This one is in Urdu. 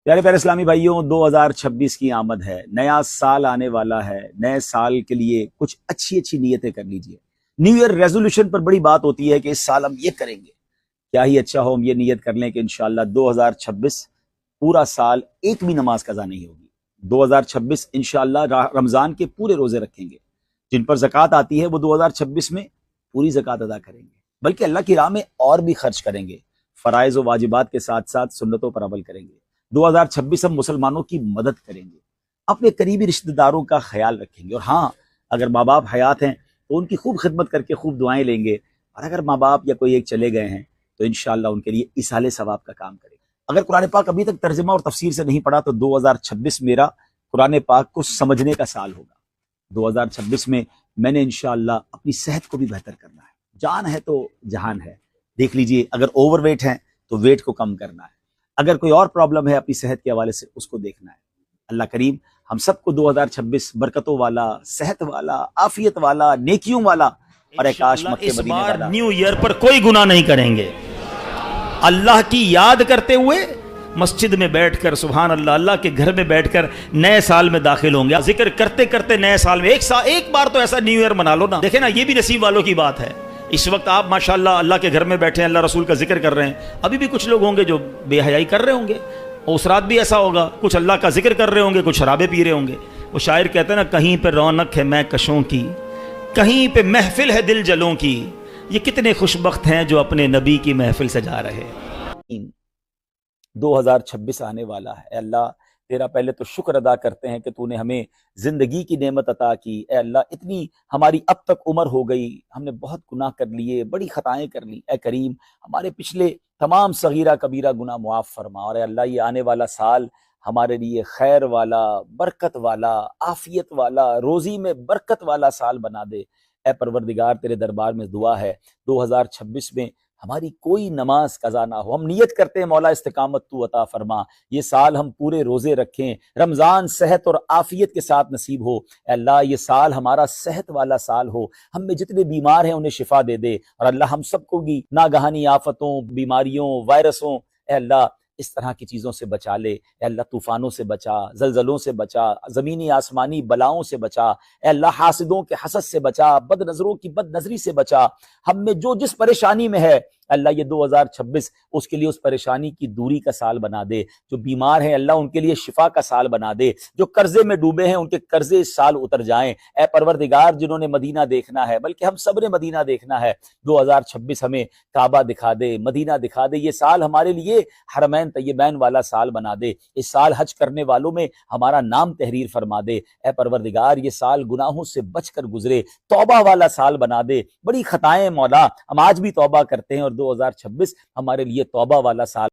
پیارے پیارے اسلامی بھائیوں، 2026 کی آمد ہے، نیا سال آنے والا ہے۔ نئے سال کے لیے کچھ اچھی اچھی نیتیں کر لیجئے۔ نیو ایئر ریزولوشن پر بڑی بات ہوتی ہے کہ اس سال ہم یہ کریں گے، کیا ہی اچھا ہو ہم یہ نیت کر لیں کہ انشاءاللہ 2026 پورا سال ایک بھی نماز قضا نہیں ہوگی۔ 2026 انشاءاللہ رمضان کے پورے روزے رکھیں گے، جن پر زکوٰۃ آتی ہے وہ 2026 میں پوری زکوٰۃ ادا کریں گے، بلکہ اللہ کی راہ میں اور بھی خرچ کریں گے، فرائض و واجبات کے ساتھ ساتھ سنتوں پر عمل کریں گے۔ 2026 ہم مسلمانوں کی مدد کریں گے، اپنے قریبی رشتہ داروں کا خیال رکھیں گے، اور ہاں اگر ماں باپ حیات ہیں تو ان کی خوب خدمت کر کے خوب دعائیں لیں گے، اور اگر ماں باپ یا کوئی ایک چلے گئے ہیں تو انشاءاللہ ان کے لیے ایصال ثواب کا کام کریں گے۔ اگر قرآن پاک ابھی تک ترجمہ اور تفسیر سے نہیں پڑھا تو 2026 میرا قرآن پاک کو سمجھنے کا سال ہوگا۔ 2026 میں میں نے انشاءاللہ اپنی صحت کو بھی بہتر کرنا ہے۔ جان ہے تو جہان ہے، دیکھ لیجئے، اگر اوور ویٹ ہیں تو ویٹ کو کم کرنا ہے، اگر کوئی اور پرابلم ہے اپنی صحت کے حوالے سے اس کو دیکھنا ہے۔ اللہ کریم ہم سب کو 2026 برکتوں والا، صحت والا، عافیت والا، نیکیوں والا اور کاش مکہ مدینے والا۔ اس بار نیو ایئر پر کوئی گناہ نہیں کریں گے، اللہ کی یاد کرتے ہوئے مسجد میں بیٹھ کر، سبحان اللہ، اللہ کے گھر میں بیٹھ کر نئے سال میں داخل ہوں گے۔ ذکر کرتے کرتے نئے سال میں ایک بار تو ایسا نیو ایئر منا لو نا۔ دیکھیں نا، یہ بھی نصیب والوں کی بات ہے۔ اس وقت آپ ماشاءاللہ اللہ کے گھر میں بیٹھے ہیں، اللہ رسول کا ذکر کر رہے ہیں۔ ابھی بھی کچھ لوگ ہوں گے جو بے حیائی کر رہے ہوں گے، اور اس رات بھی ایسا ہوگا، کچھ اللہ کا ذکر کر رہے ہوں گے، کچھ شرابیں پی رہے ہوں گے۔ وہ شاعر کہتے ہیں نا، کہیں پہ رونق ہے میں کشوں کی، کہیں پہ محفل ہے دل جلوں کی، یہ کتنے خوش بخت ہیں جو اپنے نبی کی محفل سے جا رہے ہیں۔ 2026 آنے والا ہے، اے اللہ تیرا پہلے تو شکر ادا کرتے ہیں کہ تو نے ہمیں زندگی کی نعمت عطا کی۔ اے اللہ اتنی ہماری اب تک عمر ہو گئی، ہم نے بہت گناہ کر لیے، بڑی خطائیں کر لی، اے کریم ہمارے پچھلے تمام صغیرہ کبیرہ گناہ معاف فرما، اور اے اللہ یہ آنے والا سال ہمارے لیے خیر والا، برکت والا، عافیت والا، روزی میں برکت والا سال بنا دے۔ اے پروردگار تیرے دربار میں دعا ہے 2026 میں ہماری کوئی نماز قضا نہ ہو۔ ہم نیت کرتے ہیں مولا استقامت تو عطا فرما، یہ سال ہم پورے روزے رکھیں، رمضان صحت اور عافیت کے ساتھ نصیب ہو۔ اے اللہ یہ سال ہمارا صحت والا سال ہو، ہم میں جتنے بیمار ہیں انہیں شفا دے دے، اور اللہ ہم سب کو بھی ناگہانی آفتوں، بیماریوں، وائرسوں، اے اللہ اس طرح کی چیزوں سے بچا لے۔ اے اللہ طوفانوں سے بچا، زلزلوں سے بچا، زمینی آسمانی بلاؤں سے بچا، اے اللہ حاسدوں کے حسد سے بچا، بد نظروں کی بد نظری سے بچا۔ ہم میں جو جس پریشانی میں ہے اللہ یہ 2026 اس کے لیے اس پریشانی کی دوری کا سال بنا دے۔ جو بیمار ہیں اللہ ان کے لیے شفا کا سال بنا دے، جو قرضے میں ڈوبے ہیں ان کے قرضے اس سال اتر جائیں۔ اے پروردگار جنہوں نے مدینہ دیکھنا ہے، بلکہ ہم سب نے مدینہ دیکھنا ہے، 2026 ہمیں کعبہ دکھا دے، مدینہ دکھا دے، یہ سال ہمارے لیے حرمین طیبین والا سال بنا دے۔ اس سال حج کرنے والوں میں ہمارا نام تحریر فرما دے۔ اے پروردگار یہ سال گناہوں سے بچ کر گزرے، توبہ والا سال بنا دے۔ بڑی خطائیں مولا، ہم آج بھی توبہ کرتے ہیں، اور 2026 ہمارے لیے توبہ والا سال